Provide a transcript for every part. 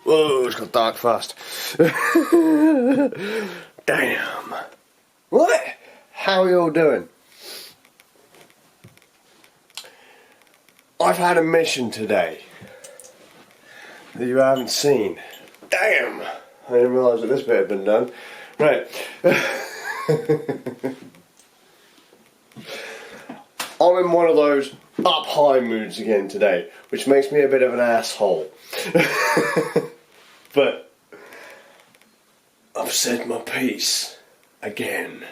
Whoa, it's got dark fast. Damn. What? How are you all doing? I've had a mission today that you haven't seen. Damn! I didn't realise that this bit had been done. Right. I'm in one of those up high moods again today, which makes me a bit of an asshole. But I've said my piece again.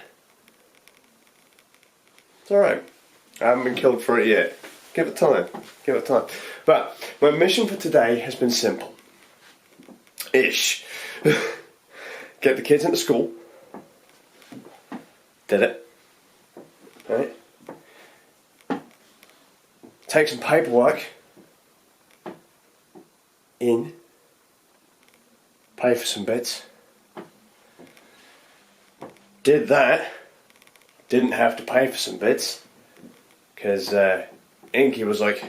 It's alright. I haven't been killed for it yet. Give it time. Give it time. But my mission for today has been simple. Ish. Get the kids into school. Did it. Right. Take some paperwork in. Pay for some bits. Did that. Didn't have to pay for some bits. Because Inky was like...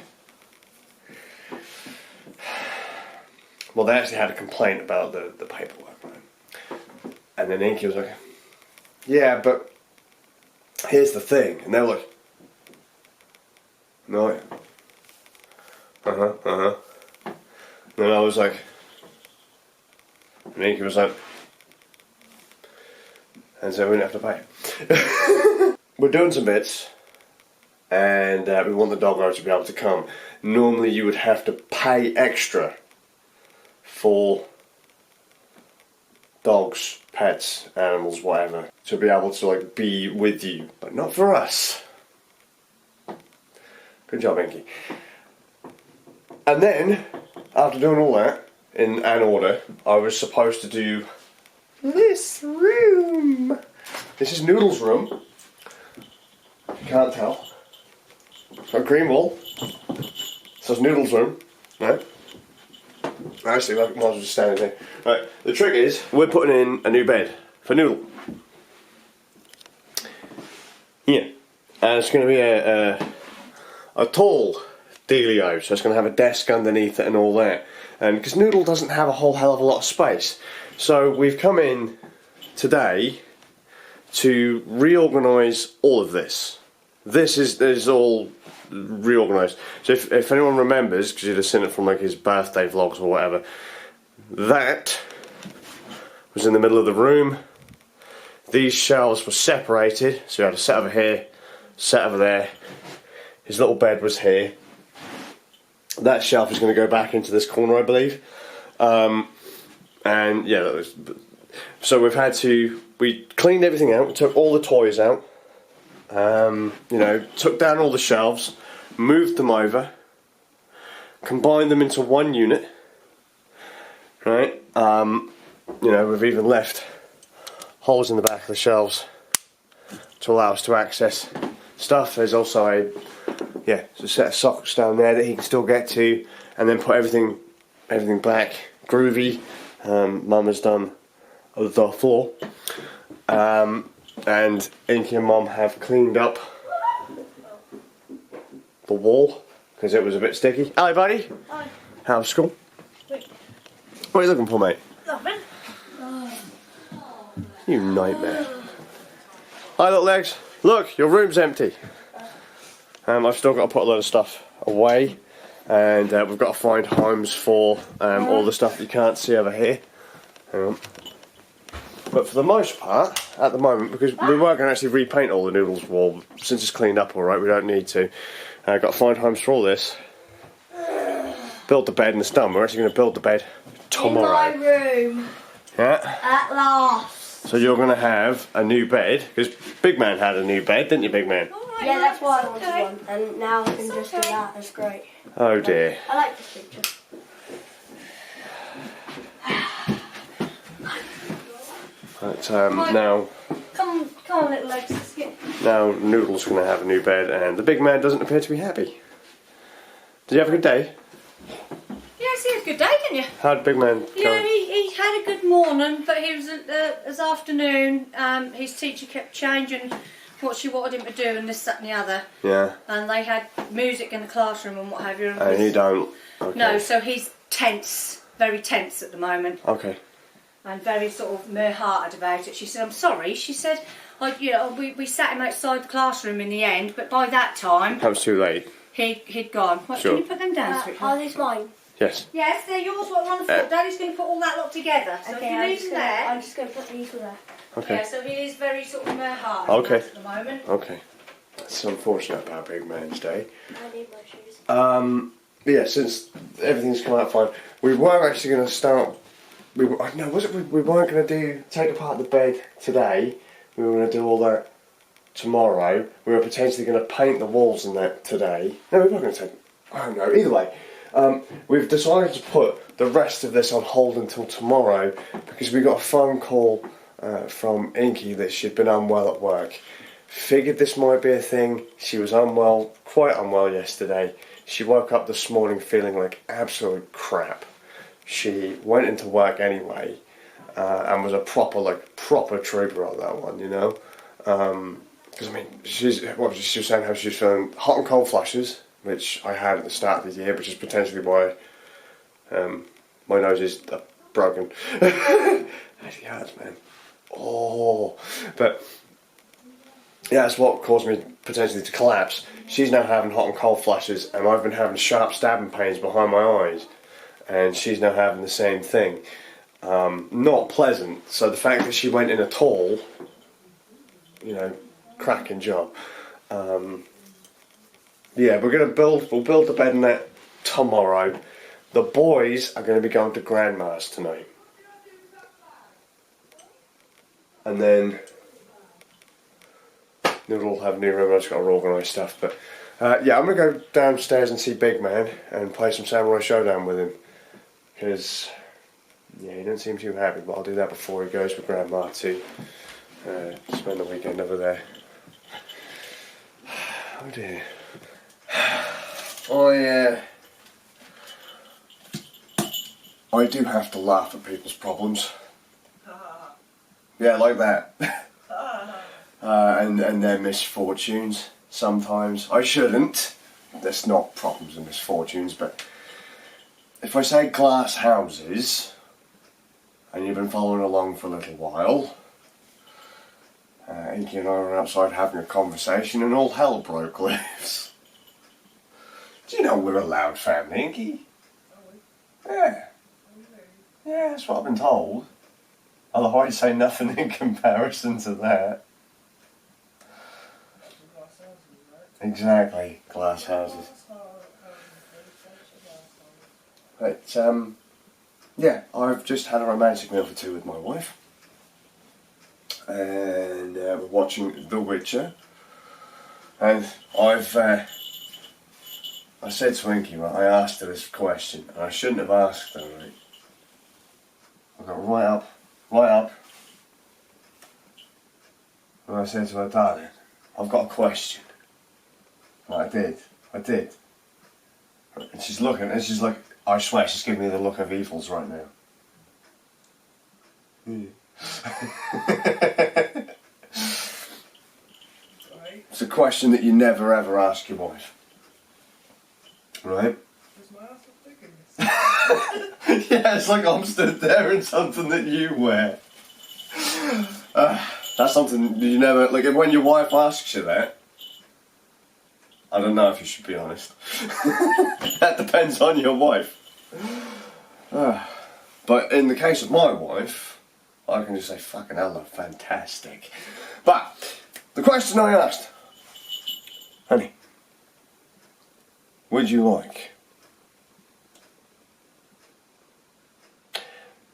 Well, they actually had a complaint about the paperwork, right? And then Inky was like... Yeah, but... Here's the thing. And they were like... No. And I was like... And Inky was like... And so we didn't have to pay. We're doing some bits. And we want the doggo to be able to come. Normally you would have to pay extra for dogs, pets, animals, whatever, to be able to like be with you, but not for us. Good job, Inky. And then, after doing all that in an order, I was supposed to do this room. This is Noodle's room. If you can't tell. It's got a green wall. So it's Noodle's room, right? Actually, I might as well just stand in there. Right, the trick is, we're putting in a new bed for Noodle. Yeah, and it's going to be a tall dealio, so it's going to have a desk underneath it and all that. And because Noodle doesn't have a whole hell of a lot of space, so we've come in today to reorganise all of this. This is all reorganised. So if anyone remembers, because you'd have seen it from like his birthday vlogs or whatever, that was in the middle of the room. These shelves were separated, so we had a set over here, set over there. His little bed was here. That shelf is going to go back into this corner, I believe. And yeah, that was, so we cleaned everything out, we took all the toys out. You know, took down all the shelves, moved them over, combined them into one unit, right? You know, we've even left holes in the back of the shelves to allow us to access stuff. There's also a set of socks down there that he can still get to, and then put everything back groovy. Mum has done the floor. And Inky and Mum have cleaned up the wall because it was a bit sticky. Hello, buddy. Hi. How's school? What are you looking for, mate? Nothing. You nightmare. Hi, little legs. Look, your room's empty. I've still got to put a lot of stuff away, and we've got to find homes for all the stuff that you can't see over here. Hang on. But for the most part, at the moment, because we weren't going to actually repaint all the Noodles wall, since it's cleaned up alright, we don't need to. Got to find homes for all this. Build the bed and it's done. We're actually going to build the bed tomorrow. In my room. Yeah? At last. So you're going to have a new bed, because Big Man had a new bed, didn't you, Big Man? Right, yeah, that's why I wanted one. And now I can just do that. That's great. Oh dear. I like this picture. But now Come on, little legs. Let's get... Now Noodle's going to have a new bed, and the Big Man doesn't appear to be happy. Did you have a good day? Yes, he had a good day, didn't you? How did Big Man go? Yeah, he had a good morning, but he was this afternoon. His teacher kept changing what she wanted him to do, and this, that, and the other. Yeah. And they had music in the classroom and what have you. And you don't. Okay. No, so he's tense. very tense at the moment. Okay. And very sort of mere-hearted about it. She said, I'm sorry. She said, we sat him outside the classroom in the end, but by that time... That was too late. He'd gone. What, Sure. Can you put them down, sweetheart? Are these mine? Yes. Yes, they're yours, what are on the floor. Daddy's going to put all that lot together. So Okay, if you leave them there... I'm just going to put these there. Okay. Yeah, so he is very sort of mere-hearted Okay. at the moment. Okay. It's unfortunate about Big Man's Day. I need my shoes. Yeah, since everything's come out fine, we were actually going to start... We weren't going to take apart the bed today. We were going to do all that tomorrow. We were potentially going to paint the walls and that today. No, we weren't going to take... I don't know. Either way, we've decided to put the rest of this on hold until tomorrow because we got a phone call from Inky that she'd been unwell at work. Figured this might be a thing. She was unwell, quite unwell yesterday. She woke up this morning feeling like absolute crap. She went into work anyway and was a proper trooper on that one, you know. Because I mean, she was saying how she was feeling hot and cold flashes, which I had at the start of the year, which is potentially why my nose is broken. Actually hurts, man. Oh, but yeah, that's what caused me potentially to collapse. She's now having hot and cold flashes, and I've been having sharp stabbing pains behind my eyes. And she's now having the same thing. Not pleasant. So the fact that she went in at all, you know, cracking job. Yeah, we'll build the bed in that tomorrow. The boys are going to be going to Grandma's tonight. And then Noodle will have a new room. I've just got to organise stuff. But yeah, I'm going to go downstairs and see Big Man and play some Samurai Showdown with him. Because, yeah, he doesn't seem too happy, but I'll do that before he goes with Grandma to spend the weekend over there. Oh dear. I do have to laugh at people's problems. Yeah, like that. And their misfortunes sometimes. I shouldn't. That's not problems and misfortunes, but if I say glass houses, and you've been following along for a little while, Inky and I were outside having a conversation and all hell broke loose. Do you know we're a loud family, Inky? Yeah. Yeah, that's what I've been told. Although I'd say nothing in comparison to that. Exactly, glass houses. But, yeah, I've just had a romantic meal for two with my wife. And we're watching The Witcher. And I said to Inky, right, I asked her this question, and I shouldn't have asked her, right? I got right up. And I said to her, darling, I've got a question. And I did. And she's looking, and she's like, I swear she's giving me the look of evils right now. It's a question that you never ever ask your wife. Right? Yeah, it's like I'm stood there in something that you wear. That's something you never, like when your wife asks you that, I don't know if you should be honest. That depends on your wife. But in the case of my wife, I can just say, fucking hell, that's fantastic. But the question I asked, honey, would you like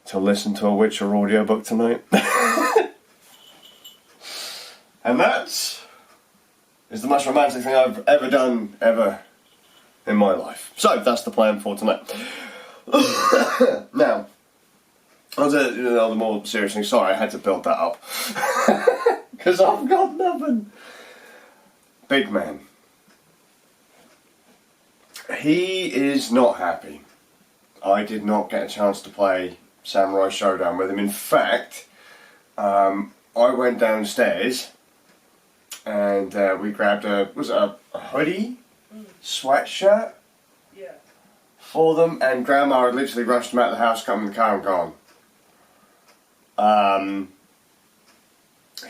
to listen to a Witcher audiobook tonight? And that is the most romantic thing I've ever done, ever, in my life. So, that's the plan for tonight. Now, on to the more serious thing. Sorry, I had to build that up. Because I've got nothing. Big Man. He is not happy. I did not get a chance to play Samurai Showdown with him. In fact, I went downstairs and we grabbed a hoodie, sweatshirt, for them, and Grandma had literally rushed them out of the house, come in the car and gone.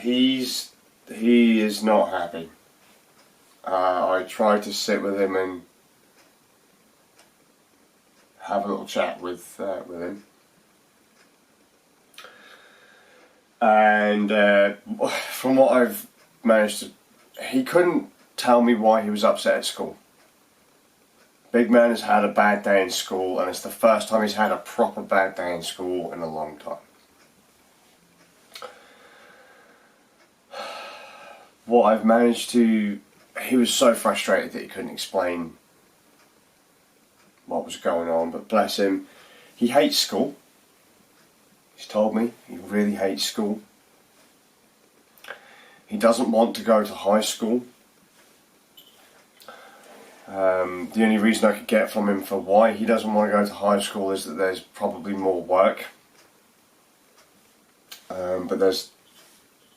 He is not happy. I tried to sit with him and have a little chat with him, and from what I've managed to, he couldn't tell me why he was upset at school. Big man has had a bad day in school, and it's the first time he's had a proper bad day in school in a long time. What I've managed to... He was so frustrated that he couldn't explain what was going on, but bless him, he hates school. He's told me he really hates school. He doesn't want to go to high school. The only reason I could get from him for why he doesn't want to go to high school is that there's probably more work. But there's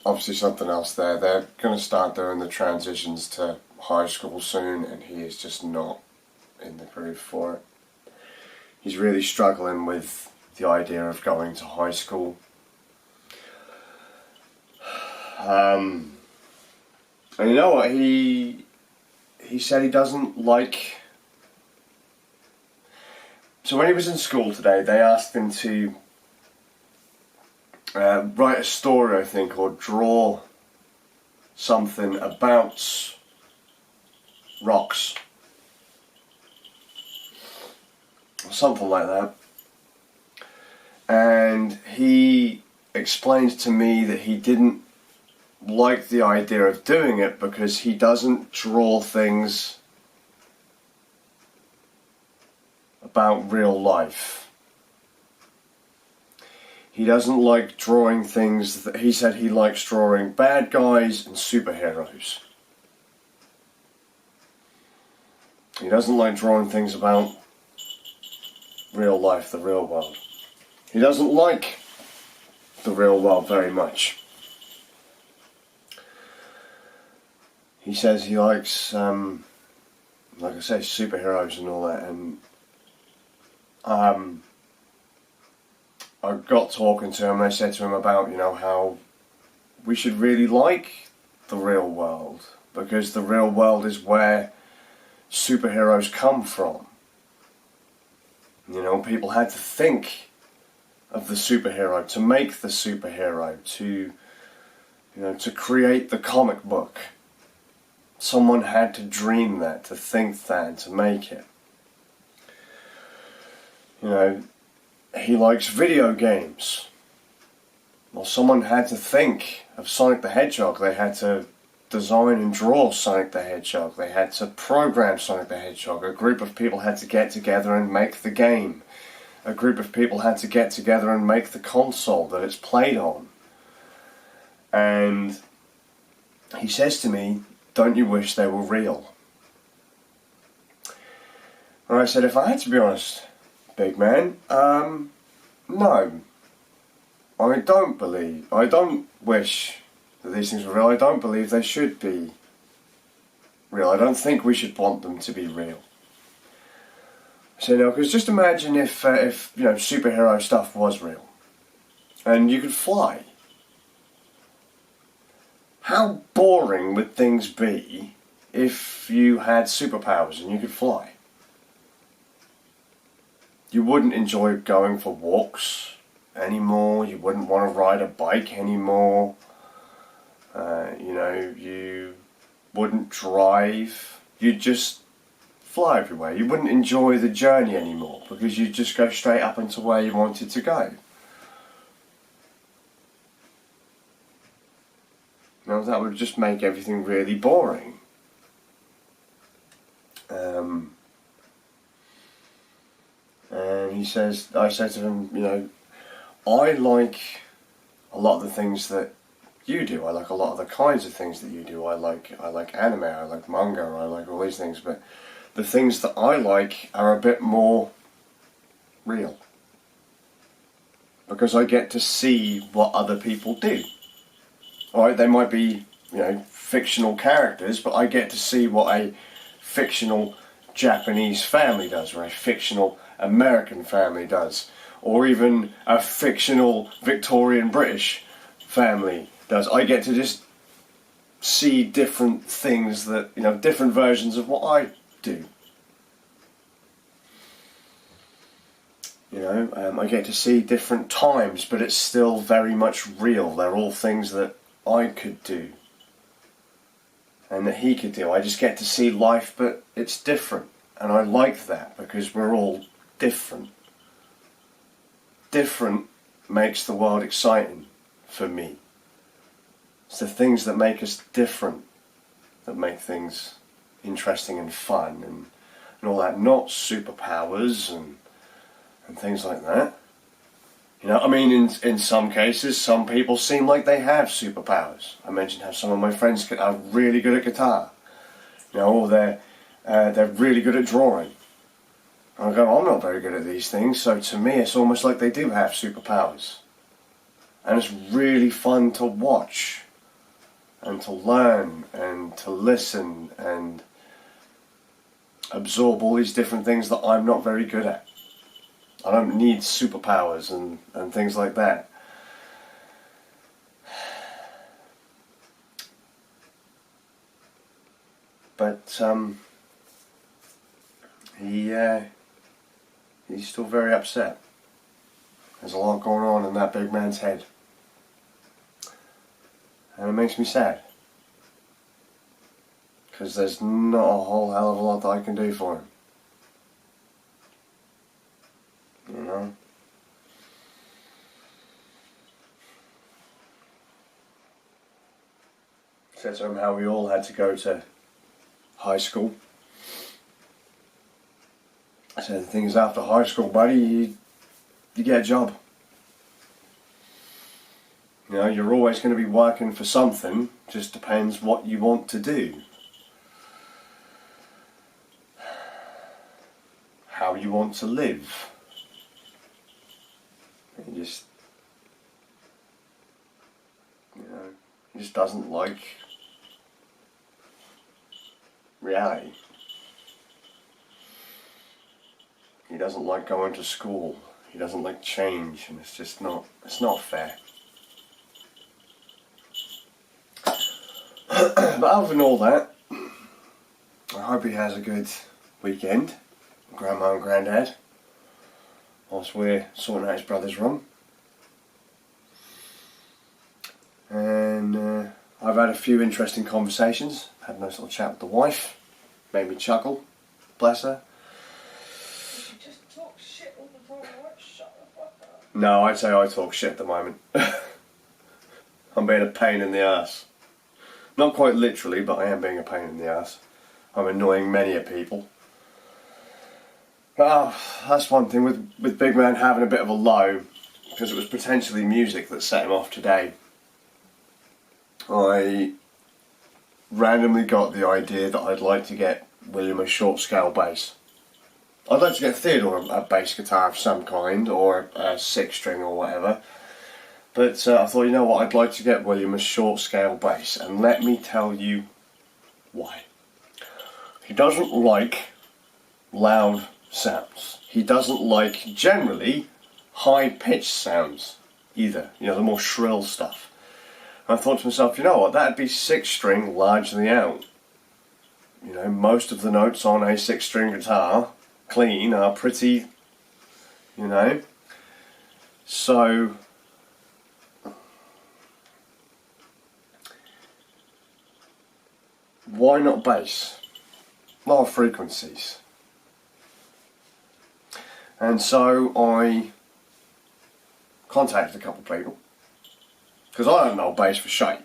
obviously something else there. They're going to start doing the transitions to high school soon, and he is just not in the groove for it. He's really struggling with the idea of going to high school. And you know what, he said he doesn't like... So when he was in school today, they asked him to write a story, I think, or draw something about rocks. Or something like that. And he explained to me that he didn't like the idea of doing it because he doesn't draw things about real life. He doesn't like drawing things that he said he likes drawing bad guys and superheroes. He doesn't like drawing things about real life, the real world. He doesn't like the real world very much. He says he likes, like I say, superheroes and all that, and I got talking to him and I said to him about, you know, how we should really like the real world, because the real world is where superheroes come from. You know, people had to think of the superhero, to make the superhero, to create the comic book. Someone had to dream that, to think that, and to make it. You know, he likes video games. Well, someone had to think of Sonic the Hedgehog. They had to design and draw Sonic the Hedgehog. They had to program Sonic the Hedgehog. A group of people had to get together and make the game. A group of people had to get together and make the console that it's played on. And he says to me, "Don't you wish they were real?" And I said, if I had to be honest, big man, no. I don't wish that these things were real. I don't believe they should be real. I don't think we should want them to be real. So, no, because just imagine if you know, superhero stuff was real, and you could fly. How boring would things be if you had superpowers and you could fly? You wouldn't enjoy going for walks anymore. You wouldn't want to ride a bike anymore. You know, you wouldn't drive. You'd just fly everywhere. You wouldn't enjoy the journey anymore because you'd just go straight up into where you wanted to go. Now that would just make everything really boring. And he says, I said to him, you know, I like a lot of the things that you do. I like a lot of the kinds of things that you do. I like anime, I like manga, I like all these things, but the things that I like are a bit more real. Because I get to see what other people do. Alright, they might be, you know, fictional characters, but I get to see what a fictional Japanese family does, or a fictional American family does, or even a fictional Victorian British family does. I get to just see different things that, different versions of what I do. I get to see different times, but it's still very much real. They're all things that I could do and that he could do. I just get to see life, but it's different. And I like that because we're all different. Different makes the world exciting for me. It's the things that make us different that make things interesting and fun and all that. Not superpowers and things like that. In some cases, some people seem like they have superpowers. I mentioned how some of my friends are really good at guitar. Or they're really good at drawing. And I go, I'm not very good at these things, so to me it's almost like they do have superpowers. And it's really fun to watch and to learn and to listen and absorb all these different things that I'm not very good at. I don't need superpowers and things like that. But he's still very upset. There's a lot going on in that big man's head. And it makes me sad. Because there's not a whole hell of a lot that I can do for him. Said to him how we all had to go to high school. I said, the thing is, after high school, buddy, you get a job. You're always going to be working for something, just depends what you want to do. How you want to live. He just doesn't like reality. He doesn't like going to school. He doesn't like change, and it's not fair. But other than all that, I hope he has a good weekend. Grandma and Granddad, whilst we're sorting out his brother's room. And I've had a few interesting conversations. Had a nice little chat with the wife. Made me chuckle. Bless her. You just talk shit all the time. Shut the fuck up. No, I'd say I talk shit at the moment. I'm being a pain in the ass. Not quite literally, but I am being a pain in the ass. I'm annoying many a people. But that's one thing with Big Man having a bit of a low, because it was potentially music that set him off today. I randomly got the idea that I'd like to get William a short scale bass. I'd like to get Theodore a bass guitar of some kind, or a 6-string or whatever. But I thought, you know what, I'd like to get William a short scale bass, and let me tell you why. He doesn't like loud sounds. He doesn't like, generally, high-pitched sounds either. The more shrill stuff. And I thought to myself, you know what, that'd be 6-string largely out. Most of the notes on a 6-string guitar, clean, are pretty, So, why not bass? Lower frequencies. And so I contacted a couple of people, because I don't know bass for shite.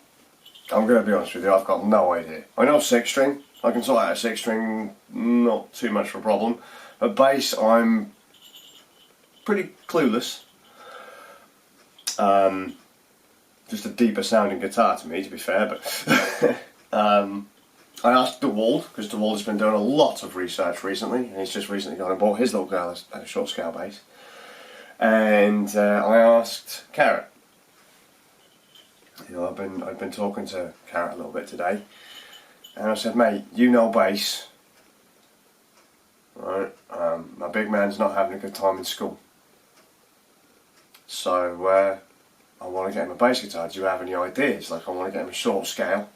I'm going to be honest with you, I've got no idea. I know 6-string, I can sort out a 6-string, not too much of a problem. But bass, I'm pretty clueless. Just a deeper sounding guitar to me, to be fair, but I asked DeWald, because DeWald has been doing a lot of research recently, and he's just recently gone and bought his little girl a short scale bass. And I asked Carrot. I've been talking to Carrot a little bit today, and I said, mate, you know bass, right? My big man's not having a good time in school. So I want to get him a bass guitar. Do you have any ideas? Like, I want to get him a short scale,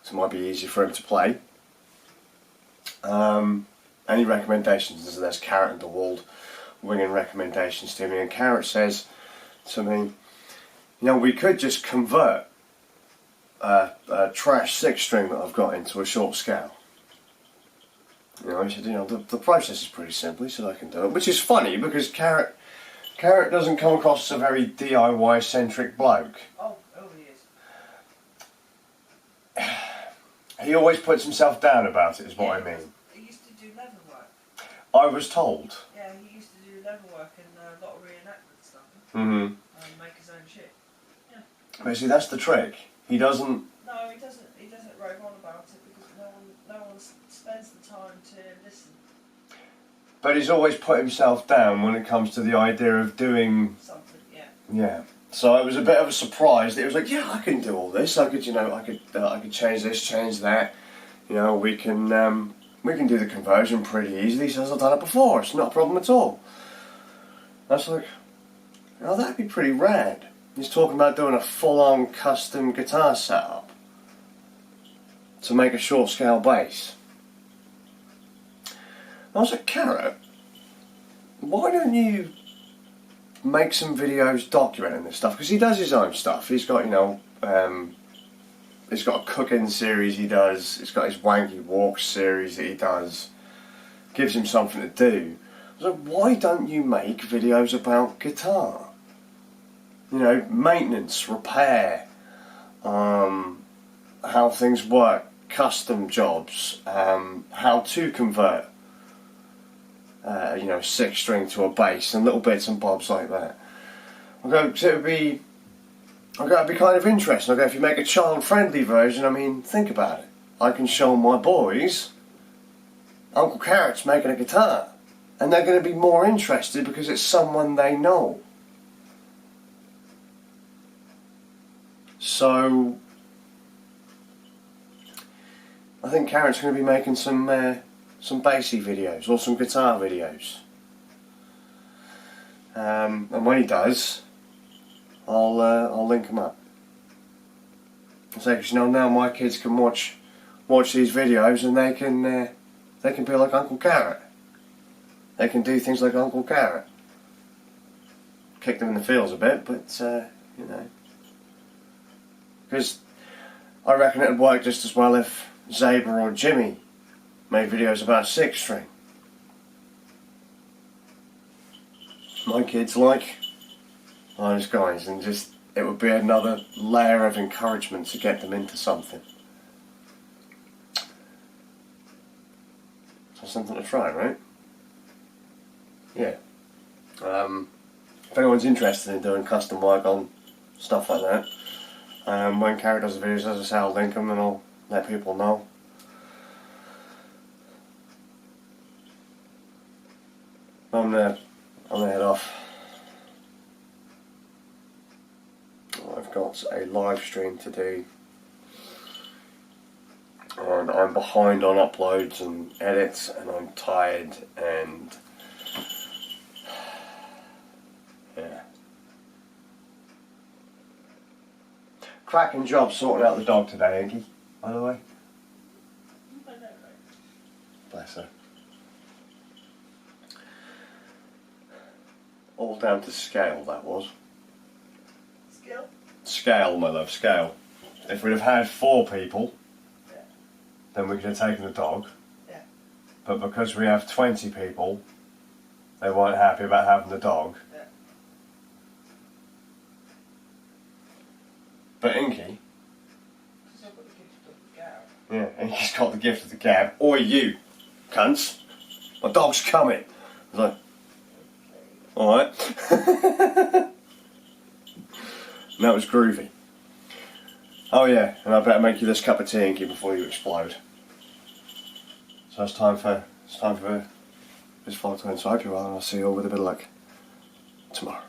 so it might be easier for him to play. Any recommendations? There's Carrot and DeWald winging recommendations to me, and Carrot says to me, we could just convert a trash 6-string that I've got into a short scale. He said, the process is pretty simple. He said I can do it, which is funny because Carrot doesn't come across as a very DIY centric bloke. Oh, he is. He always puts himself down about it, is what I mean. He used to do leather work. I was told. Yeah, he used to do leather work and a lot of reenactment stuff. Mm-hmm. And make his own shit. Yeah. But see, that's the trick. He doesn't. No, he doesn't. He doesn't rave on about it because no one spends the time to listen. But he's always put himself down when it comes to the idea of doing Something, yeah. Yeah. So it was a bit of a surprise that it was like, yeah, I can do all this. I could, I could change this, change that. We can do the conversion pretty easily. He says, I've done it before. It's not a problem at all. I was like, that'd be pretty rad. He's talking about doing a full-on custom guitar setup to make a short scale bass. I was like, Carrot, why don't you make some videos documenting this stuff? Because he does his own stuff. He's got, he's got a cooking series he does. He's got his wanky walks series that he does. Gives him something to do. I was like, why don't you make videos about guitar? Maintenance, repair, how things work, custom jobs, how to convert, 6-string to a bass, and little bits and bobs like that. It'd be kind of interesting. If you make a child-friendly version, think about it. I can show my boys Uncle Carrot's making a guitar, and they're going to be more interested because it's someone they know. So I think Carrot's going to be making some bassy videos or some guitar videos, and when he does, I'll link them up. Because now my kids can watch these videos and they can be like Uncle Carrot. They can do things like Uncle Carrot. Kick them in the feels a bit, but because I reckon it'd work just as well if Zaber or Jimmy made videos about 6-string. My kids like those guys, and it would be another layer of encouragement to get them into something. So something to try, right? Yeah. If anyone's interested in doing custom work on stuff like that, when Carrot does the videos, as I say, I'll link them and I'll let people know. I'm gonna head off. I've got a live stream to do, and I'm behind on uploads and edits, and I'm tired, and yeah. Cracking job sorting out the dog today, Inky, by the way. Bless her. All down to scale, that was. Skill? Scale, my love, scale. If we'd have had 4 people, then we could have taken the dog. Yeah. But because we have 20 people, they weren't happy about having the dog. Yeah. But Inky, Because I've got the gift of the gab. yeah, Inky's got the gift of the gab. Oi, you cunts, my dog's coming. I was like, alright. And that was groovy. Oh yeah, and I better make you this cup of tea, Inky, before you explode. So it's time for this vlog to end. So I hope you're well, and I'll see you all with a bit of luck tomorrow.